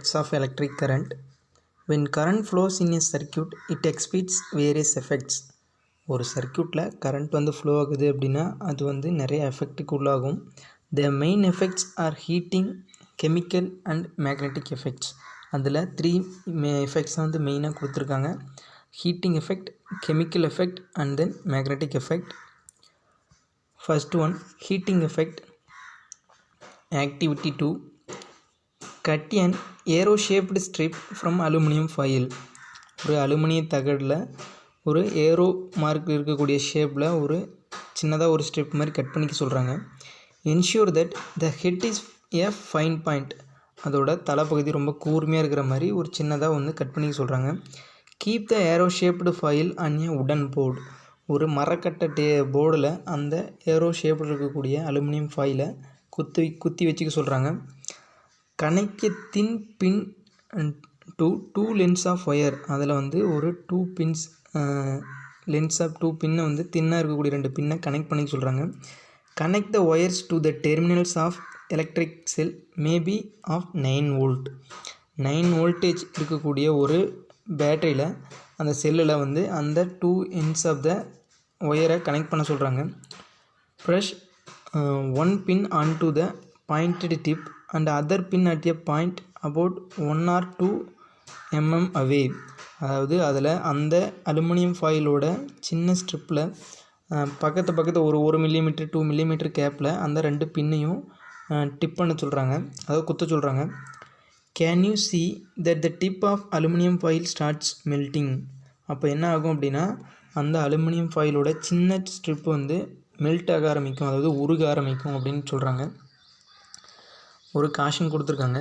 effects of electric current. When current flows in a circuit, it exhibits various effects. ஒரு சர்க்யூட்டில் current வந்து flow ஆகுது அப்படின்னா அது வந்து நிறைய எஃபெக்ட்டுக்கு உள்ளாகும். The main effects are heating, chemical and magnetic effects. அதில் 3 எஃபெக்ட்ஸ் வந்து மெயினாக கொடுத்துருக்காங்க. Heating effect, chemical effect and then magnetic effect. First one, heating effect. Activity 2. Cut an arrow-shaped strip from aluminum foil. ஒரு அலுமினிய தகடில் ஒரு ஏரோ மார்க் இருக்கக்கூடிய ஷேப்பில் ஒரு சின்னதாக ஒரு ஸ்ட்ரிப் மாதிரி கட் பண்ணிக்க சொல்கிறாங்க. Ensure that the head is a fine point. அதோட தலைப்பகுதி ரொம்ப கூர்மையாக இருக்கிற மாதிரி ஒரு சின்னதாக வந்து கட் பண்ணிக்க சொல்கிறாங்க. Keep the aero shaped foil on a உடன் போர்டு. ஒரு மரக்கட்டை போர்டில் அந்த ஏரோ ஷேப்பில் இருக்கக்கூடிய அலுமினியம் ஃபாயிலை குத்தி வச்சுக்க சொல்கிறாங்க. Connect a thin pin to 2 lengths of wire. அதில் வந்து ஒரு 2 பின்ஸ் லென்ஸ் ஆஃப் 2 பின்னை வந்து தின்னாக இருக்கக்கூடிய 2 பின்னை கனெக்ட் பண்ணிக்க சொல்கிறாங்க. Connect the wires to the terminals of electric cell maybe of 9 volt. 9 voltage இருக்கக்கூடிய ஒரு பேட்டரியில் அந்த செல்லில் வந்து அந்த 2 ends ஆஃப் த ஒயரை கனெக்ட் பண்ண சொல்கிறாங்க. Press 1 pin onto the pointed tip and other pin at a point about 1 or 2 mm away. அதாவது அதில் அந்த அலுமினியம் ஃபாயிலோட சின்ன ஸ்ட்ரிப்பில் பக்கத்து ஒரு 1 மில்லிமீட்டர் 2 மில்லிமீட்டர் கேப்பில் அந்த 2 பின்னையும் டிப் பண்ண சொல்கிறாங்க, அதாவது குத்த சொல்கிறாங்க. Can you see that the tip of aluminum foil starts melting. அப்போ என்ன ஆகும் அப்படின்னா அந்த அலுமினியம் ஃபாயிலோட சின்ன ஸ்ட்ரிப் வந்து மெல்ட் ஆக ஆரம்பிக்கும், அதாவது உருக ஆரம்பிக்கும் அப்படின்னு சொல்கிறாங்க. ஒரு காஷன் கொடுத்துருக்காங்க.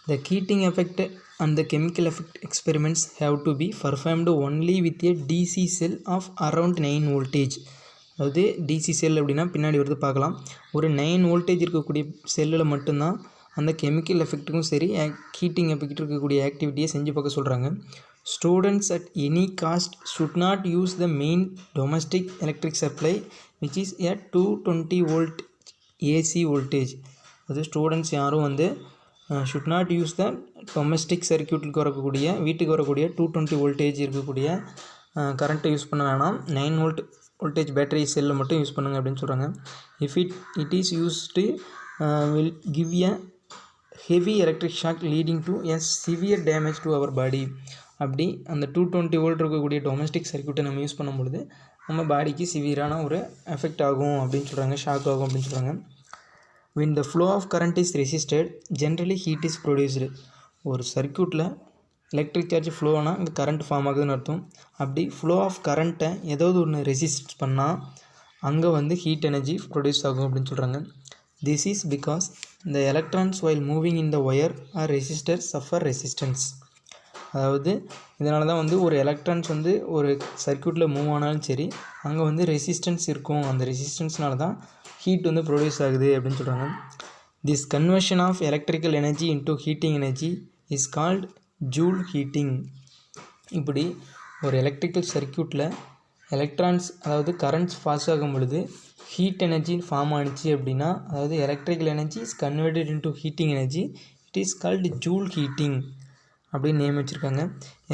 The heating effect and the chemical effect experiments have to be performed only with a DC cell of around 9 voltage. அதாவது டிசி செல் அப்படின்னா பின்னாடி வருது பார்க்கலாம். ஒரு 9 வோல்டேஜ் இருக்கக்கூடிய செல்லில் மட்டும்தான் அந்த கெமிக்கல் எஃபெக்ட்டுக்கும் சரி ஹீட்டிங் எஃபெக்ட் இருக்கக்கூடிய ஆக்டிவிட்டியை செஞ்சு பார்க்க சொல்கிறாங்க. Students at any cost should not use the main domestic electric supply which is a 220 volt AC voltage. அது ஸ்டூடெண்ட்ஸ் யாரும் வந்து should not use the domestic சர்க்யூட்டுக்கு வரக்கூடிய வீட்டுக்கு வரக்கூடிய 220 வோல்டேஜ் இருக்கக்கூடிய கரண்ட்டை யூஸ் பண்ண வேணாம். 9 வோல்ட் வோல்டேஜ் பேட்டரி செல்லில் மட்டும் யூஸ் பண்ணுங்க அப்படின்னு சொல்கிறாங்க. If it is used will give a heavy electric shock leading to a severe damage to our body. அப்படி அந்த 220 வோல்ட் இருக்கக்கூடிய டொமஸ்டிக் சர்க்யூட்டை நம்ம யூஸ் பண்ணும்பொழுது நம்ம பாடிக்கு சிவியரான ஒரு எஃபெக்ட் ஆகும் அப்படின்னு சொல்கிறாங்க, ஷாக் ஆகும் அப்படின்னு சொல்கிறாங்க. when the flow of current is resisted, generally heat is produced. ஒரு சர்க்யூட்டில் எலக்ட்ரிக் சார்ஜ் ஃப்ளோ ஆனால் இங்கே கரண்ட் ஃபார்ம் ஆகுதுன்னு அர்த்தம். அப்படி ஃப்ளோ ஆஃப் கரண்ட்டை ஏதாவது ஒன்று ரெசிஸ்ட் பண்ணால் அங்கே வந்து ஹீட் எனர்ஜி ப்ரொடியூஸ் ஆகும் அப்படின்னு சொல்கிறாங்க. This is because the electrons while moving in the wire or resistor suffer resistance. அதாவது இதனால தான் வந்து ஒரு எலக்ட்ரான்ஸ் வந்து ஒரு சர்க்யூட்டில் மூவ் ஆனாலும் சரி அங்கே வந்து ரெசிஸ்டன்ஸ் இருக்கும், அந்த ரெசிஸ்டன்ஸ்னால தான் ஹீட் வந்து ப்ரொடியூஸ் ஆகுது அப்படின்னு சொல்கிறாங்க. This conversion of electrical energy into heating energy is called Joule heating. இப்படி ஒரு எலக்ட்ரிக்கல் சர்க்யூட்டில் எலக்ட்ரான்ஸ் அதாவது கரண்ட்ஸ் பாஸ் ஆகும் பொழுது ஹீட் எனர்ஜி ஃபார்ம் ஆனிச்சு அப்படின்னா, அதாவது electrical energy is converted into heating energy, it is called Joule heating அப்படின்னு நேம் வச்சுருக்காங்க.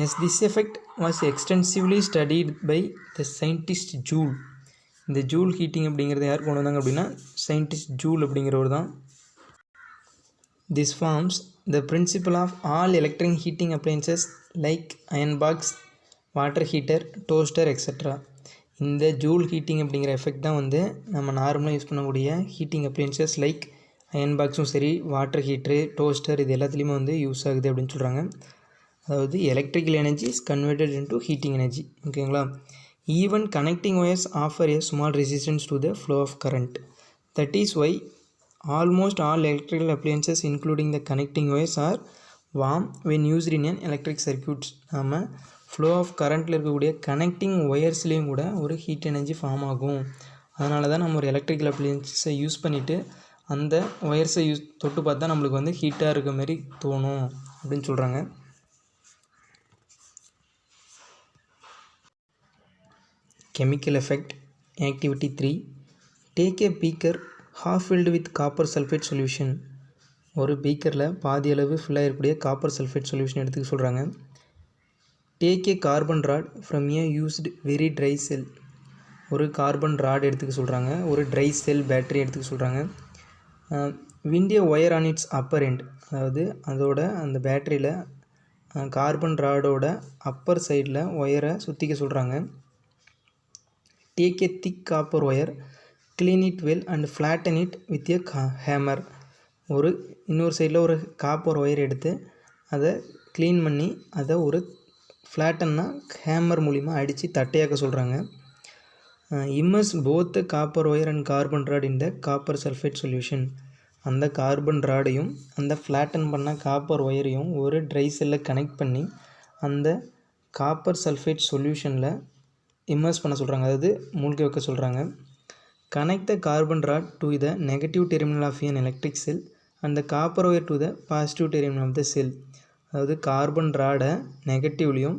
As this effect was extensively studied by the scientist Joule. இந்த ஜூல் ஹீட்டிங் அப்படிங்கிறத யார் கொண்டு வந்தாங்க அப்படின்னா சயின்டிஸ்ட் ஜூல் அப்படிங்கிறவர் தான். This forms the principle of all electric heating appliances like iron box, water heater, toaster extra. இந்த ஜூல் ஹீட்டிங் அப்படிங்கிற எஃபெக்ட் தான் வந்து நம்ம நார்மலாக யூஸ் பண்ணக்கூடிய ஹீட்டிங் அப்ளையன்சஸ் லைக் அயன் பாக்ஸும் சரி, வாட்டர் ஹீட்ரு, டோஸ்டர் இது எல்லாத்துலேயுமே வந்து யூஸ் ஆகுது அப்படின்னு சொல்கிறாங்க. அதாவது electrical energy is converted into heating energy. ஓகேங்களா? Even connecting wires offer a small resistance to the flow of current. That is why almost all electrical appliances including the connecting wires are warm when used in an electric circuits. நம்ம flow of currentல இருக்கக்கூடிய connecting ஒயர்ஸ்லேயும் கூட ஒரு heat energy form ஆகும். அதனால தான் நம்ம ஒரு electrical அப்ளையன்ஸை use பண்ணிவிட்டு அந்த ஒயர்ஸை தொட்டு பார்த்தா நம்மளுக்கு வந்து ஹீட்டாக இருக்க மாதிரி தோணும் அப்படின்னு சொல்கிறாங்க. Chemical effect. Activity 3. Take a beaker half filled with copper sulfate solution. ஒரு பீக்கரில் பாதி அளவு ஃபில் ஆகிருக்கக்கூடிய காப்பர் சல்ஃபேட் சொல்யூஷன் எடுத்துக்க சொல்கிறாங்க. Take a carbon rod from a used very dry cell. ஒரு கார்பன் ராட் எடுத்துக்க சொல்கிறாங்க. ஒரு ட்ரை செல் பேட்டரி எடுத்துக்க சொல்கிறாங்க. Wind A wire on it's Appar end, அதாவது அதோட அந்த பேட்டரியில் கார்பன் ராடோட அப்பர் சைடில் ஒயரை சுற்றிக்க சொல்கிறாங்க. Take A thick copper wire, clean it well and flatten it with A hammer. இன்னொரு சைடில் ஒரு காப்பர் ஒயர் எடுத்து அதை க்ளீன் பண்ணி அதை ஒரு ஃப்ளாட்டன்னா ஹேமர் மூலிமா அடித்து தட்டையாக்க சொல்கிறாங்க. Immerse both copper wire and carbon rod in the copper sulphate solution. அந்த கார்பன் ராடையும் அந்த ஃப்ளாட்டன் பண்ண காப்பர் ஒயரையும் ஒரு ட்ரை செல்லில் கனெக்ட் பண்ணி அந்த காப்பர் சல்ஃபேட் சொல்யூஷனில் இம்மர்ஸ் பண்ண சொல்கிறாங்க, அதாவது மூழ்கி வைக்க சொல்கிறாங்க. Connect the carbon rod to the negative terminal of an electric cell and the copper wire to the positive terminal of the cell. அதாவது கார்பன் ராடை நெகட்டிவ்லேயும்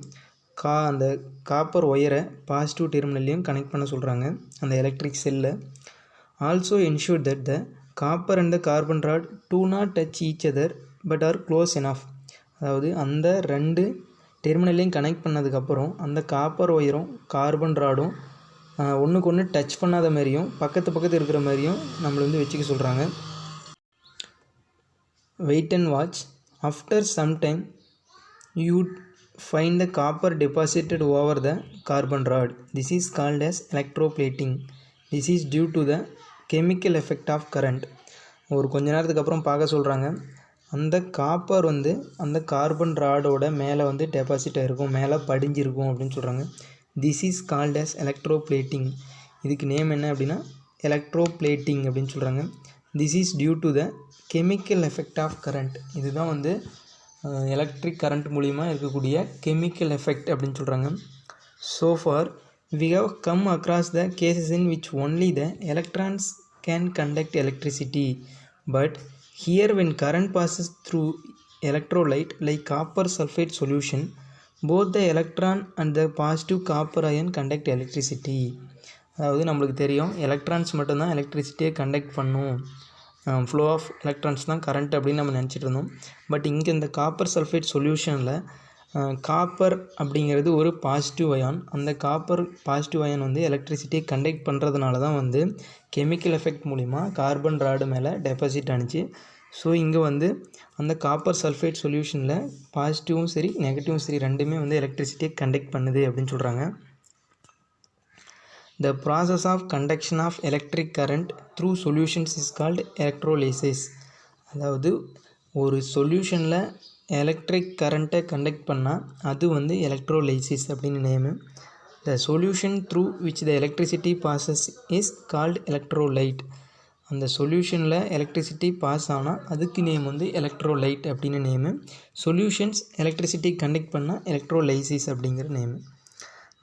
அந்த காப்பர் ஒயரை பாசிட்டிவ் டெர்மினல்லையும் கனெக்ட் பண்ண சொல்கிறாங்க அந்த எலக்ட்ரிக் செல்லில். Also ensure that the copper and the carbon rod do not touch each other but are close enough. அதாவது அந்த 2 டெர்மினல்லையும் connect பண்ணதுக்கப்புறம் அந்த காப்பர் ஒயரும் கார்பன் ராடும் ஒன்றுக்கு ஒன்று டச் பண்ணாத மாதிரியும் பக்கத்து இருக்கிற மாதிரியும் நம்மளை வச்சுக்க சொல்கிறாங்க. Wait and watch. After some time you find the copper deposited over the carbon rod. This is called as electroplating. This is due to the chemical effect of current. ஒரு கொஞ்ச நேரத்துக்கு அப்புறம் பார்க்க சொல்கிறாங்க. அந்த காப்பர் அந்த கார்பன் ராடோட மேலே deposit ஆகிருக்கும், மேலே படிஞ்சிருக்கும் அப்படின்னு சொல்கிறாங்க. This is called as electroplating. இதுக்கு நேம் என்ன அப்படின்னா எலக்ட்ரோப்ளேட்டிங் அப்படின்னு சொல்கிறாங்க. This is due to the chemical effect of current. இதுதான் எலக்ட்ரிக் கரண்ட் மூலிமா இருக்கக்கூடிய கெமிக்கல் எஃபெக்ட் அப்படின்னு சொல்கிறாங்க. So far we have come across the cases in which only the electrons can conduct electricity, but here when current passes through electrolyte like copper sulfate solution, both the electron and the positive copper ion conduct electricity. அதாவது நம்மளுக்கு தெரியும் electrons மட்டும்தான் எலக்ட்ரிசிட்டியை conduct பண்ணும், flow of electrons தான் current அப்படின்னு நம்ம நினச்சிட்டு இருந்தோம். பட் இங்கே இந்த காப்பர் சல்ஃபேட் சொல்யூஷனில் காப்பர் அப்படிங்கிறது ஒரு பாசிட்டிவ் அயான். அந்த காப்பர் பாசிட்டிவ் அயான் எலக்ட்ரிசிட்டியை கண்டக்ட் பண்ணுறதுனால தான் கெமிக்கல் எஃபெக்ட் மூலிமா கார்பன் ராடு மேலே டெபாசிட் ஆனிச்சு. ஸோ இங்கே அந்த காப்பர் சல்ஃபேட் சொல்யூஷனில் பாசிட்டிவும் சரி நெகட்டிவும் சரி ரெண்டுமே எலக்ட்ரிசிட்டியை கண்டக்ட் பண்ணுது அப்படின்னு சொல்கிறாங்க. The process of conduction of electric current through solutions is called electrolysis. அதாவது ஒரு சொல்யூஷனில் எலக்ட்ரிக் கரண்ட்டை கண்டக்ட் பண்ணால் அது எலக்ட்ரோலைசிஸ் அப்படின்னு name. The solution through which the electricity bosses is called electrolyte. அந்த சொல்யூஷனில் எலக்ட்ரிசிட்டி பாஸ் ஆனால் அதுக்கு நேம் எலக்ட்ரோலைட் அப்படின்னு நேமு. சொல்யூஷன்ஸ் எலக்ட்ரிசிட்டி கண்டக்ட் பண்ணால் எலக்ட்ரோலைசிஸ் அப்படிங்கிற name.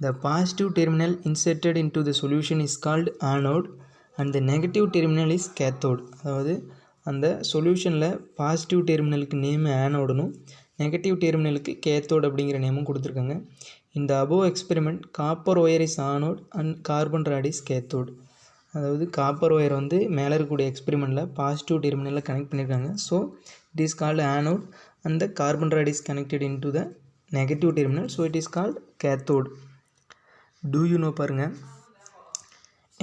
The positive terminal inserted into the solution is called anode and the negative terminal is cathode. அதாவது அந்த சொல்யூஷனில் positive டெர்மினலுக்கு நேம் ஆனோடனும் நெகட்டிவ் டெர்மினலுக்கு கேத்தோடு அப்படிங்கிற நேமும் கொடுத்துருக்காங்க. இந்த above experiment copper wire is anode and carbon rod is cathode. அதாவது காப்பர் ஒயர் மேலே இருக்கக்கூடிய எக்ஸ்பெரிமெண்ட்டில் பாசிட்டிவ் டெர்மினலில் கனெக்ட் பண்ணியிருக்காங்க. So it is called anode and the carbon rod is connected into the negative terminal. So it is called cathode. Do you know பாருங்க,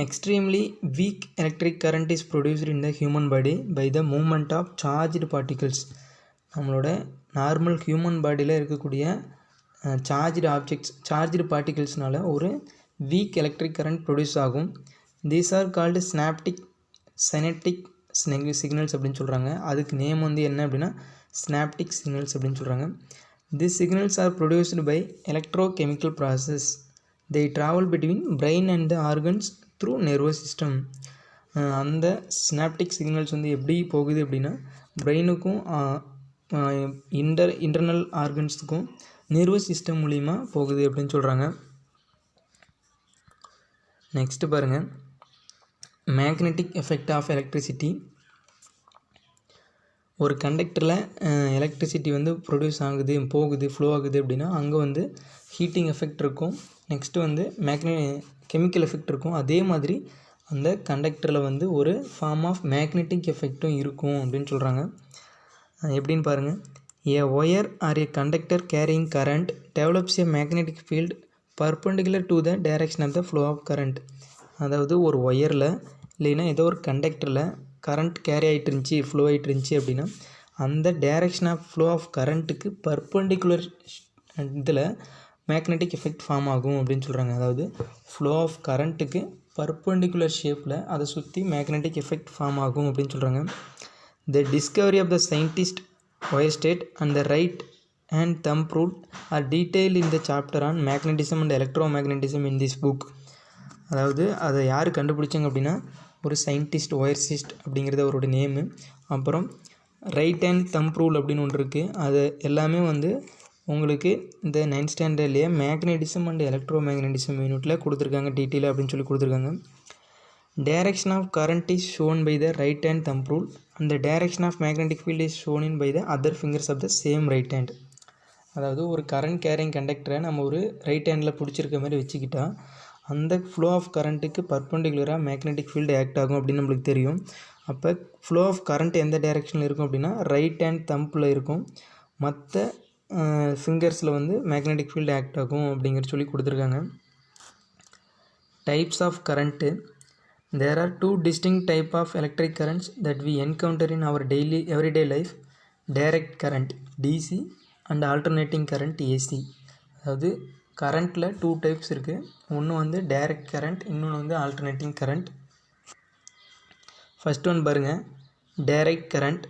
extremely weak electric current is produced in the human body by the movement of charged particles. நம்மளோட normal human பாடியில் இருக்கக்கூடிய charged objects charged பார்ட்டிகிள்ஸ்னால ஒரு week electric current produce ஆகும். These are called சினெப்டிக் signals அப்படின்னு சொல்கிறாங்க. அதுக்கு name என்ன அப்படின்னா சினாப்டிக் சிக்னல்ஸ் அப்படின்னு சொல்கிறாங்க. These signals are produced by electrochemical process. They travel between brain and the organs through nervous system. அந்த சினாப்டிக் சிக்னல்ஸ் எப்படி போகுது அப்படின்னா பிரெயினுக்கும் இன்டர்னல் ஆர்கன்ஸுக்கும் நர்வஸ் சிஸ்டம் மூலிமா போகுது அப்படின்னு சொல்கிறாங்க. நெக்ஸ்ட்டு பாருங்கள், மேக்னெட்டிக் எஃபெக்ட் ஆஃப் எலக்ட்ரிசிட்டி. ஒரு கண்டக்டரில் எலக்ட்ரிசிட்டி ப்ரொடியூஸ் ஆகுது போகுது ஃப்ளோ ஆகுது அப்படின்னா அங்கே ஹீட்டிங் எஃபெக்ட் இருக்கும். நெக்ஸ்ட்டு கெமிக்கல் எஃபெக்ட் இருக்கும். அதே மாதிரி அந்த கண்டக்டரில் ஒரு ஃபார்ம் ஆஃப் மேக்னெட்டிக் எஃபெக்ட்டும் இருக்கும் அப்படின்னு சொல்கிறாங்க. எப்படின்னு பாருங்கள். A wire or a conductor carrying current develops a magnetic field perpendicular to the direction of the flow of current. அதாவது ஒரு ஒயரில் இல்லைன்னா ஏதோ ஒரு கண்டக்டரில் கரண்ட் கேரி ஆகிட்டு இருந்துச்சு, ஃப்ளோ ஆகிட்டு இருந்துச்சு அப்படின்னா அந்த டைரெக்ஷன் ஆஃப் ஃப்ளோ ஆஃப் கரண்ட்டுக்கு பர்பண்டிகுலர் இதில் மேக்னெட்டிக் எஃபெக்ட் ஃபார்ம் ஆகும் அப்படின்னு சொல்கிறாங்க. அதாவது ஃப்ளோ ஆஃப் கரண்ட்டுக்கு பர்பண்டிகுலர் ஷேப்பில் அதை சுற்றி மேக்னெட்டிக் எஃபெக்ட் ஃபார்ம் ஆகும் அப்படின்னு சொல்கிறாங்க. The discovery of the scientist Weierstrass and the right hand thumb rule are detailed in the chapter on magnetism and electromagnetism in this book. அதாவது அதை யார் கண்டுபிடிச்சாங்க அப்படின்னா ஒரு சயின்டிஸ்ட், ஒயர்சிஸ்ட் அப்படிங்கிறது அவரோட நேமு. அப்புறம் ரைட் ஹேண்ட் தம்ப் ரூல் அப்படின்னு ஒன்று இருக்குது. அது எல்லாமே வந்து உங்களுக்கு இந்த 9th ஸ்டாண்டர்ட்லேயே மேக்னெட்டிசம் அண்ட் எலக்ட்ரோமேக்னெட்டிசம் யூனிட்டில் கொடுத்துருக்காங்க டீட்டெயில் அப்படின்னு சொல்லி கொடுத்துருக்காங்க. Direction of current is shown by the right hand thumb rule and the direction of magnetic field is shown in by the other fingers of the same right hand. அதாவது ஒரு current carrying கண்டக்டரை நம்ம ஒரு right handle பிடிச்சிருக்க மாதிரி வச்சுக்கிட்டா அந்த flow of கரண்ட்டுக்கு பர்பண்டிகுலராக மேக்னெட்டிக் ஃபீல்டு ஆக்ட் ஆகும் அப்படின்னு நம்மளுக்கு தெரியும். அப்போ ஃப்ளோ ஆஃப் கரண்ட் எந்த டைரெக்ஷனில் இருக்கும் அப்படின்னா ரைட் ஹேண்ட் தம்பில் இருக்கும். மற்ற ஃபிங்கர்ஸில் வந்து மேக்னெட்டிக் ஃபீல்டு ஆக்ட் ஆகும் அப்படிங்கிற சொல்லி கொடுத்துருக்காங்க. Types of current. There are two distinct type of electric currents that we encounter in our everyday life. Direct current DC and alternating current AC. அதாவது கரண்ட்டில் 2 டைப்ஸ் இருக்குது. ஒன்று வந்து டைரக்ட் கரண்ட், இன்னொன்று வந்து ஆல்டர்னேட்டிங் கரண்ட். ஃபஸ்ட் ஒன் பாருங்கள், direct current.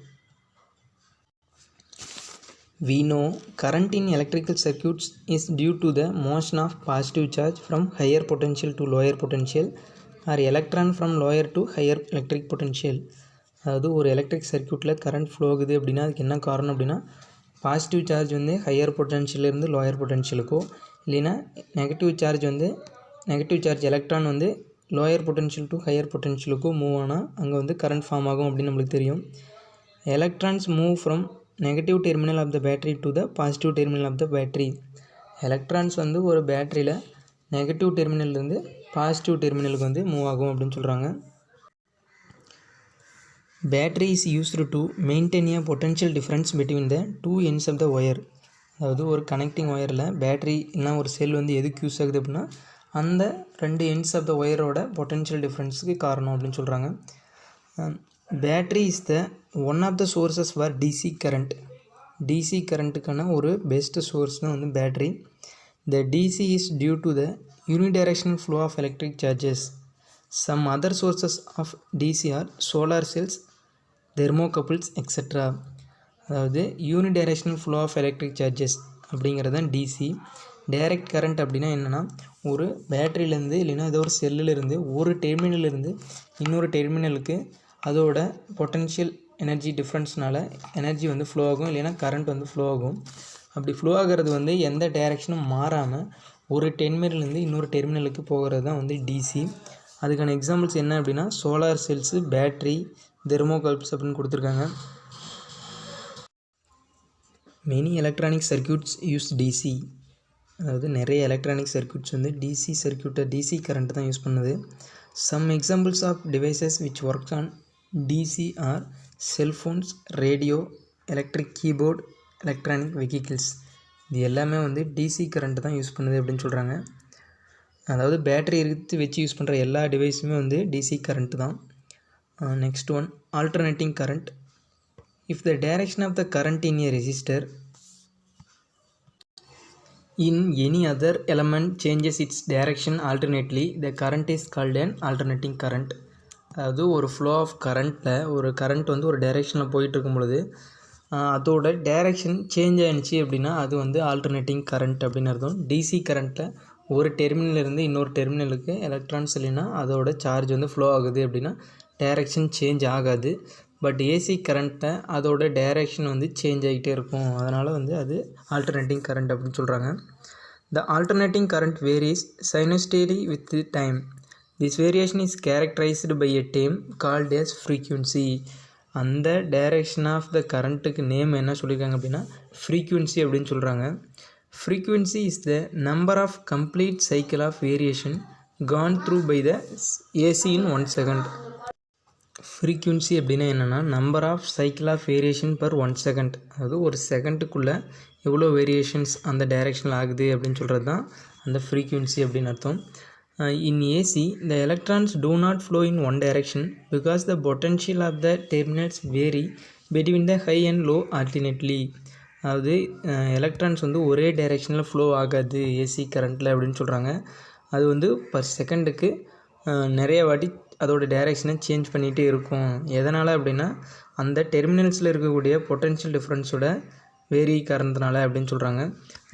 We know current in electrical circuits is due to the motion of positive charge from higher potential to lower potential or electron from lower to higher electric potential. அதாவது ஒரு electric சர்க்யூட்டில் current flow ஆகுது அப்படின்னா அதுக்கு என்ன காரணம் அப்படின்னா positive charge வந்து ஹையர் பொட்டன்ஷியலேருந்து லோயர் பொட்டன்ஷியலுக்கோ இல்லைன்னா நெகட்டிவ் சார்ஜ் எலக்ட்ரான் வந்து லோயர் பொட்டன்ஷியல் டு ஹையர் பொட்டன்ஷியலுக்கோ மூவ் ஆனால் அங்கே வந்து கரண்ட் ஃபார்ம் ஆகும் அப்படின்னு நம்மளுக்கு தெரியும். Electrons move from negative terminal of the battery to the positive terminal of the battery. Electrons வந்து ஒரு பேட்டரியில் நெகட்டிவ் டெர்மினல்லேருந்து பாசிட்டிவ் டெர்மினலுக்கு வந்து மூவ் ஆகும் அப்படின்னு சொல்கிறாங்க. Battery is used to maintain a potential difference between the 2 ends of the wire. அதாவது ஒரு கனெக்டிங் ஒயரில் பேட்டரி இல்லைனா ஒரு செல் வந்து எதுக்கு யூஸ் ஆகுது அப்படின்னா அந்த 2 ends ஆஃப் த ஒயரோட பொட்டன்ஷியல் டிஃப்ரென்ஸுக்கு காரணம் அப்படின்னு சொல்கிறாங்க. Battery is the one of the sources for DC current. DC கரண்ட்டுக்கான ஒரு பெஸ்ட் சோர்ஸ் தான் வந்து battery. The DC is due to the unidirectional flow of electric charges. Some other sources of DC are solar cells, thermocouples, etc. அதாவது unidirectional flow of electric charges அப்படிங்கிறது தான் DC. Direct current அப்படின்னா என்னென்னா ஒரு பேட்டரியிலேருந்து இல்லைன்னா ஏதோ ஒரு செல்லிலிருந்து ஒரு டெர்மினலிருந்து இன்னொரு டெர்மினலுக்கு அதோட பொட்டன்ஷியல் எனர்ஜி டிஃப்ரென்ஸ்னால எனர்ஜி வந்து ஃப்ளோ ஆகும், இல்லைன்னா கரண்ட் வந்து ஃப்ளோ ஆகும். அப்படி ஃப்ளோ ஆகிறது வந்து எந்த டைரெக்ஷனும் மாறாமல் ஒரு டெர்மினல்லேருந்து இன்னொரு டெர்மினலுக்கு போகிறது தான் வந்து டிசி. அதுக்கான எக்ஸாம்பிள்ஸ் என்ன அப்படின்னா சோலார் செல்ஸு, பேட்ரி, தெர்மோகல்ப்ஸ் அப்படின்னு கொடுத்துருக்காங்க. Many electronic circuits use DC. அதாவது நிறைய எலக்ட்ரானிக் சர்க்யூட்ஸ் வந்து டிசி கரண்ட் தான் யூஸ் பண்ணுது. Some examples of devices which work on DC are cellphones, radio, electric keyboard, electronic vehicles. இது எல்லாமே வந்து டிசி கரண்ட் தான் யூஸ் பண்ணுது அப்படின்னு சொல்கிறாங்க. அதாவது பேட்டரி எடுத்து வச்சு யூஸ் பண்ணுற எல்லா டிவைஸுமே வந்து டிசி கரண்ட் தான். Next one, alternating current. If the direction of the current in a resistor in any other element changes its direction alternately, the current is called an alternating current. அதாவது ஒரு flow of கரண்ட்டில் ஒரு current வந்து ஒரு டைரெக்ஷனில் போயிட்டுருக்கும் பொழுது அதோட டைரெக்ஷன் சேஞ்ச் ஆகிடுச்சு அப்படின்னா அது வந்து ஆல்டர்னேட்டிங் கரண்ட் அப்படின்னு அர்த்தம். டிசி கரண்ட்டில் ஒரு டெர்மினலிருந்து இன்னொரு டெர்மினலுக்கு எலக்ட்ரான்ஸ் இல்லைன்னா அதோட சார்ஜ் வந்து ஃப்ளோ ஆகுது அப்படின்னா டைரெக்ஷன் சேஞ்ச் ஆகாது. பட் ஏசி கரண்ட்டில் அதோட டைரெக்ஷன் வந்து சேஞ்ச் ஆகிட்டே இருக்கும், அதனால் வந்து அது ஆல்டர்னேட்டிங் கரண்ட் அப்படின்னு சொல்கிறாங்க. The alternating current varies sinusoidally with time. This variation is characterised by a term called as frequency. அந்த டைரெக்ஷன் ஆஃப் த கரண்ட்டுக்கு நேம் என்ன சொல்லியிருக்காங்க அப்படின்னா ஃப்ரீக்வன்சி அப்படின்னு சொல்கிறாங்க. Frequency is the number of complete cycle of variation gone through by the AC in 1 second. Frequency அப்படின்னா என்னென்னா number of cycle of variation per 1 second, அதாவது ஒரு செகண்டுக்குள்ளே எவ்வளோ வேரியேஷன்ஸ் அந்த டைரெக்ஷனில் ஆகுது அப்படின்னு சொல்கிறது தான் அந்த ஃப்ரீக்வன்சி அப்படின்னு அர்த்தம். இன் AC the electrons do not flow in one direction because the potential of the terminals vary between the high and low alternately. அதாவது எலக்ட்ரான்ஸ் வந்து ஒரே டைரெக்ஷனில் ஃப்ளோ ஆகாது ஏசி கரண்ட்டில் அப்படின்னு சொல்கிறாங்க. அது வந்து பர் செகண்டுக்கு நிறைய வாட்டி அதோட டைரெக்ஷனை சேஞ்ச் பண்ணிகிட்டே இருக்கும். எதனால் அப்படின்னா அந்த டெர்மினல்ஸில் இருக்கக்கூடிய பொட்டன்ஷியல் டிஃப்ரென்ஸோட வேரி காரணத்தினால அப்படின்னு சொல்கிறாங்க.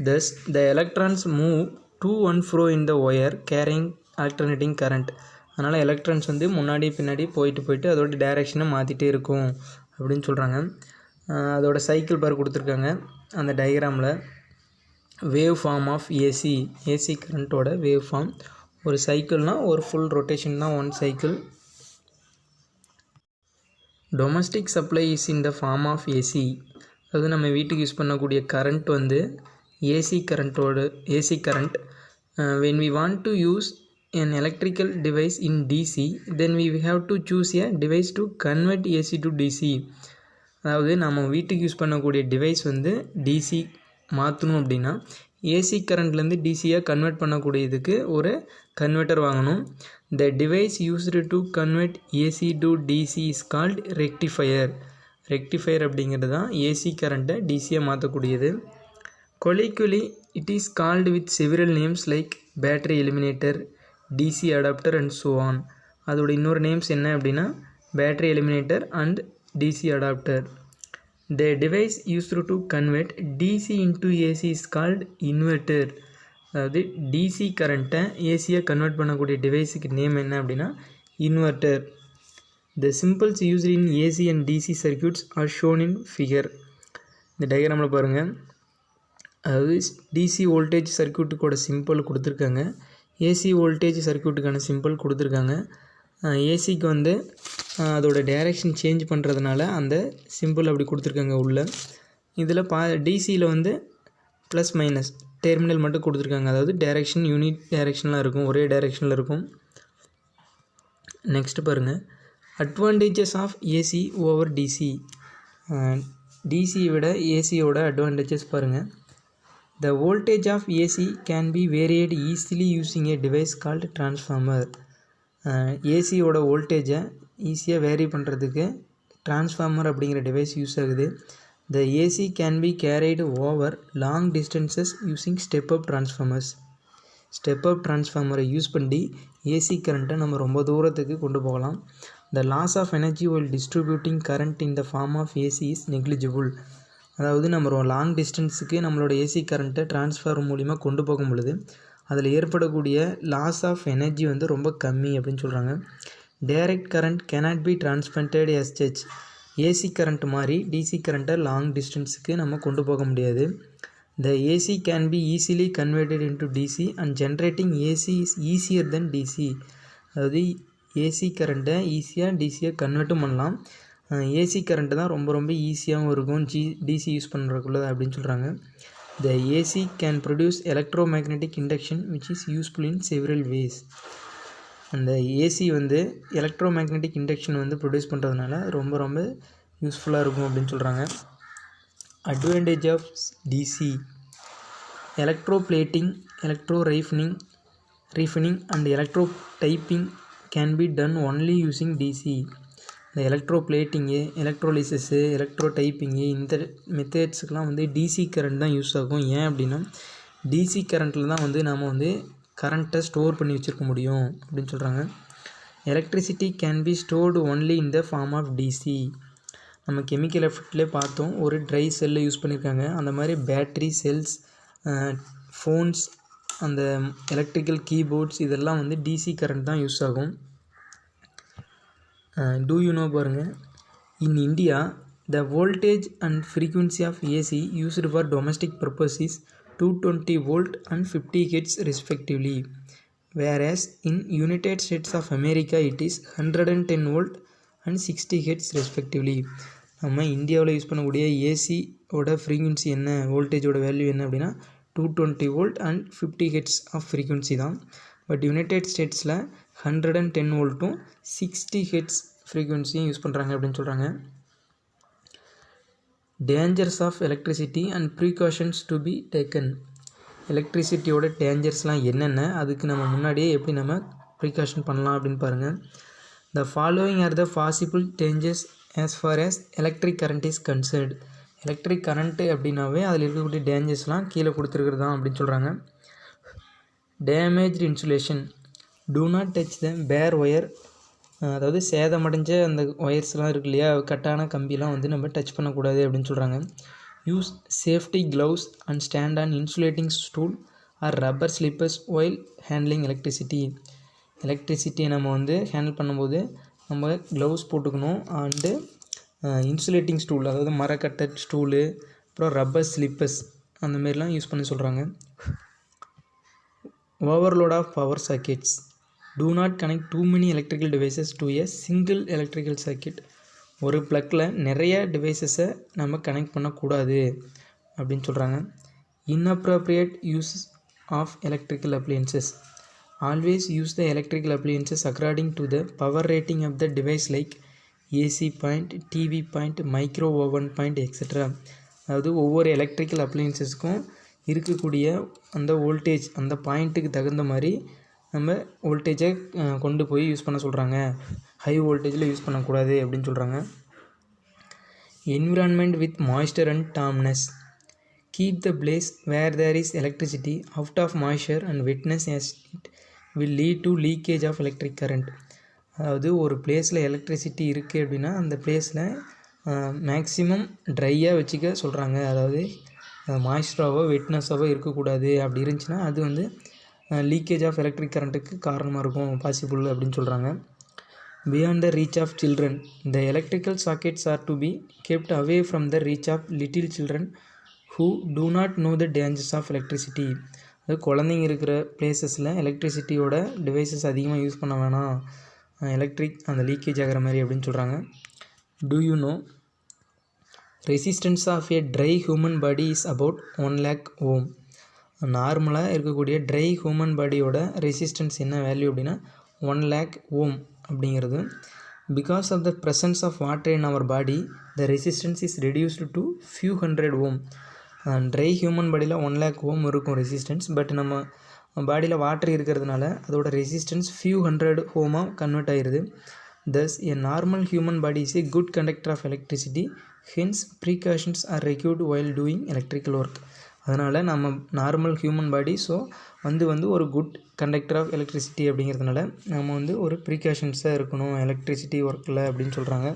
thus the electrons move to and fro in the wire carrying alternating current. அதனால் எலக்ட்ரான்ஸ் வந்து முன்னாடி பின்னாடி போயிட்டு அதோட டைரெக்ஷனை மாற்றிட்டே இருக்கும் அப்படின்னு சொல்கிறாங்க. அதோட சைக்கிள் பார் கொடுத்துருக்காங்க அந்த டயக்ராமில். வேவ் ஃபார்ம் ஆஃப் ஏசி கரண்ட்டோட வேவ் ஃபார்ம். ஒரு சைக்கிள்னால் ஒரு ஃபுல் ரொட்டேஷன் தான் one cycle. Domestic supply is in the form of AC. அதாவது நம்ம வீட்டுக்கு யூஸ் பண்ணக்கூடிய கரண்ட் வந்து AC current. when we want to use an electrical device in DC, then we have to choose a device to convert AC to DC. அதாவது நம்ம வீட்டுக்கு use பண்ணக்கூடிய device வந்து டிசி மாற்றணும் அப்படின்னா ஏசி கரண்ட்லேருந்து டிசியாக கன்வெர்ட் பண்ணக்கூடியதுக்கு ஒரு கன்வெர்ட்டர் வாங்கணும். The device used to convert AC to DC is called rectifier அப்படிங்கிறது தான் ஏசி கரண்ட்டை டிசியாக மாற்றக்கூடியது. Colloquially it is called with several names like battery eliminator, DC adapter and so on. அதோட இன்னொரு நேம்ஸ் என்ன அப்படின்னா battery eliminator and DC adapter. The device used to convert DC into AC is called inverter. அதாவது டிசி கரண்ட்டை ஏசியாக convert பண்ணக்கூடிய டிவைஸுக்கு நேம் என்ன அப்படின்னா inverter. The symbols used in AC and DC circuits are shown in figure. இந்த டயக்ராமில் பாருங்கள். அதாவது டிசி வோல்டேஜ் சர்க்யூட்டுக்கோட சிம்பிள் கொடுத்துருக்காங்க, ஏசி வோல்டேஜ் சர்க்யூட்டுக்கான சிம்பிள் கொடுத்துருக்காங்க. ஏசிக்கு வந்து அதோட டைரெக்ஷன் சேஞ்ச் பண்ணுறதுனால அந்த சிம்பிள் அப்படி கொடுத்துருக்காங்க உள்ள. இதில் டிசியில் வந்து ப்ளஸ் மைனஸ் டெர்மினல் மட்டும் கொடுத்துருக்காங்க. அதாவது டைரெக்ஷன் யூனிட் டைரெக்ஷனில் இருக்கும், ஒரே டைரெக்ஷனில் இருக்கும். நெக்ஸ்ட் பாருங்கள், advantages of AC over DC. டிசியை விட ஏசியோட அட்வான்டேஜஸ் பாருங்கள். The voltage of AC can be varied easily using a device called transformer. ஏசியோட வோல்டேஜை ஈஸியாக வேரி பண்ணுறதுக்கு டிரான்ஸ்ஃபார்மர் அப்படிங்கிற டிவைஸ் யூஸ் ஆகுது. The AC can be carried over long distances using step up டிரான்ஸ்ஃபார்மரை யூஸ் பண்ணி ஏசி கரண்ட்டை நம்ம ரொம்ப தூரத்துக்கு கொண்டு போகலாம். The loss of energy while distributing current in the form of AC is negligible. அதாவது நம்ம லாங் டிஸ்டன்ஸுக்கு நம்மளோட ஏசி கரண்ட்டை டிரான்ஸ்ஃபார்மர் மூலிமா கொண்டு போகும் பொழுது அதில் ஏற்படக்கூடிய லாஸ் ஆஃப் எனர்ஜி வந்து ரொம்ப கம்மி அப்படின்னு சொல்கிறாங்க. Direct current cannot be transmitted as such. AC current மாதிரி டிசி கரண்ட்டை லாங் டிஸ்டன்ஸுக்கு நம்ம கொண்டு போக முடியாது. The AC can be easily converted into DC and generating AC is easier then DC. அதாவது ஏசி கரண்ட்டை ஈஸியாக டிசியாக கன்வெர்ட்டும் பண்ணலாம். ஏசி கரண்ட்டு தான் ரொம்ப ஈஸியாகவும் இருக்கும் டிசி யூஸ் பண்ணுறதுக்குள்ளது அப்படின்னு சொல்கிறாங்க. The AC can produce electro magnetic induction which is useful in several ways. அந்த ஏசி வந்து எலக்ட்ரோ மேக்னெட்டிக் இண்டக்ஷன் வந்து ப்ரொடியூஸ் பண்ணுறதுனால ரொம்ப யூஸ்ஃபுல்லாக இருக்கும் அப்படின்னு சொல்கிறாங்க. Advantage of DC: electro plating, electro refining and electro typing can be done only using DC. இந்த electro plating, electrolysis, electro typing இந்த மெத்தட்ஸுக்கெலாம் வந்து டிசி கரண்ட் தான் யூஸ் ஆகும். ஏன் அப்படின்னா டிசி கரண்ட்டில் தான் வந்து நாம் வந்து கரண்ட்டை ஸ்டோர் பண்ணி வச்சுருக்க முடியும் அப்படின்னு சொல்கிறாங்க. Electricity can be stored only in the form of DC. நம்ம கெமிக்கல் எஃபெக்ட்லேயே பார்த்தோம், ஒரு ட்ரை செல்லை யூஸ் பண்ணியிருக்காங்க. அந்த மாதிரி பேட்ரி செல்ஸ், ஃபோன்ஸ், அந்த எலக்ட்ரிக்கல் கீபோர்ட்ஸ் இதெல்லாம் வந்து டிசி கரண்ட் தான் யூஸ் ஆகும். Do you know பாருங்கள், in India the voltage and frequency of AC used for domestic purpose is 220 volt and 50 Hz respectively, whereas in United States of America it is 110 volt and 60 Hz respectively. நம்ம இந்தியாவில் use பண்ணக்கூடிய ஏசியோட frequency என்ன, வோல்டேஜோட value என்ன அப்படின்னா 220 volt and 50 Hz of frequency தான். But united ஸ்டேட்ஸில் 110 வோல்ட்டும் 60 Hz ஃப்ரீக்குவென்சியும் யூஸ் பண்ணுறாங்க அப்படின்னு சொல்கிறாங்க. Dangers of electricity and precautions to be taken. எலக்ட்ரிசிட்டியோட டேஞ்சர்ஸ்லாம் என்னென்ன, அதுக்கு நம்ம முன்னாடியே எப்படி நம்ம ப்ரீகாஷன் பண்ணலாம் அப்படின்னு பாருங்கள். The following are the possible dangers as far as electric current is concerned. Electric current அப்படின்னாவே அதில் இருக்கக்கூடிய டேஞ்சர்ஸ்லாம் கீழே கொடுத்துருக்குறது தான் அப்படின்னு சொல்கிறாங்க. Damaged insulation. Do not touch the bare wire. அதாவது சேதமடைஞ்ச அந்த ஒயர்ஸ்லாம் இருக்கு இல்லையா, கட்டான கம்பிலாம் வந்து நம்ம டச் பண்ணக்கூடாது அப்படின்னு சொல்கிறாங்க. Use safety gloves and stand on insulating stool or rubber slippers while handling electricity. எலக்ட்ரிசிட்டியை நம்ம வந்து ஹேண்டில் பண்ணும்போது நம்ம க்ளவுஸ் போட்டுக்கணும். அண்டு இன்சுலேட்டிங் ஸ்டூல், அதாவது மரக்கட்டட் ஸ்டூலு, அப்புறம் ரப்பர் ஸ்லிப்பர்ஸ் அந்த மாதிரிலாம் யூஸ் பண்ண சொல்கிறாங்க. Overload of power circuits. Do not connect too many electrical devices to a single electrical circuit. ஒரு ப்ளக்கில் நிறைய டிவைசஸை நம்ம கனெக்ட் பண்ணக்கூடாது அப்படின்னு சொல்கிறாங்க. inappropriate use of electrical appliances. Always use the electrical appliances according to the power rating of the device like AC point, TV point, micro oven point, etc. அதாவது ஒவ்வொரு electrical அப்ளையன்சஸ்க்கும் இருக்கக்கூடிய அந்த வோல்டேஜ், அந்த பாயிண்ட்டுக்கு தகுந்த மாதிரி நம்ம வோல்டேஜை கொண்டு போய் யூஸ் பண்ண சொல்கிறாங்க. ஹை வோல்டேஜில் யூஸ் பண்ணக்கூடாது அப்படின்னு சொல்கிறாங்க. Environment with moisture and dampness. Keep the place where there is electricity out of moisture and wetness as it will lead to leakage of electric current. அதாவது ஒரு பிளேஸில் எலக்ட்ரிசிட்டி இருக்குது அப்படின்னா அந்த பிளேஸில் மேக்ஸிமம் ட்ரையாக வச்சுக்க சொல்கிறாங்க. அதாவது மாய்ஸ்சராகவோ வெட்னஸாகவோ இருக்கக்கூடாது. அப்படி இருந்துச்சுன்னா அது வந்து லீக்கேஜ் ஆஃப் எலக்ட்ரிக் கரண்ட்டுக்கு காரணமாக இருக்கும், பாசிபிள் அப்படின்னு சொல்கிறாங்க. Beyond the reach of children. The electrical sockets are to be kept away from the reach of little children who do not know the dangers of electricity. அது குழந்தைங்க இருக்கிற பிளேசஸில் எலக்ட்ரிசிட்டியோட devices அதிகமாக use பண்ண வேணாம், எலக்ட்ரிக் அந்த leakage ஆகிற மாதிரி அப்படின்னு சொல்கிறாங்க. Do you know resistance of a dry human body is about 1 lakh ohm. நார்மலாக இருக்கக்கூடிய ட்ரை ஹியூமன் பாடியோட ரெசிஸ்டன்ஸ் என்ன வேல்யூ அப்படின்னா 1 lakh ohm அப்படிங்கிறது. Because of the presence of water in our body, the resistance is reduced to few hundred ohm. Try human பாடியில் 1 lakh ohm இருக்கும் resistance. But நம்ம பாடியில் வாட்டர் இருக்கிறதுனால அதோட ரெசிஸ்டன்ஸ் few hundred ஓமாக கன்வெர்ட் ஆகிடுது. Thus a normal human body is a good conductor of electricity. Hence precautions are required while doing electrical work. அதனால் நம்ம normal human body so வந்து ஒரு குட் கண்டக்டர் ஆஃப் எலக்ட்ரிசிட்டி அப்படிங்கிறதுனால நம்ம வந்து ஒரு ப்ரீகாஷன்ஸாக இருக்கணும் எலக்ட்ரிசிட்டி ஒர்க்கில் அப்படின்னு சொல்கிறாங்க.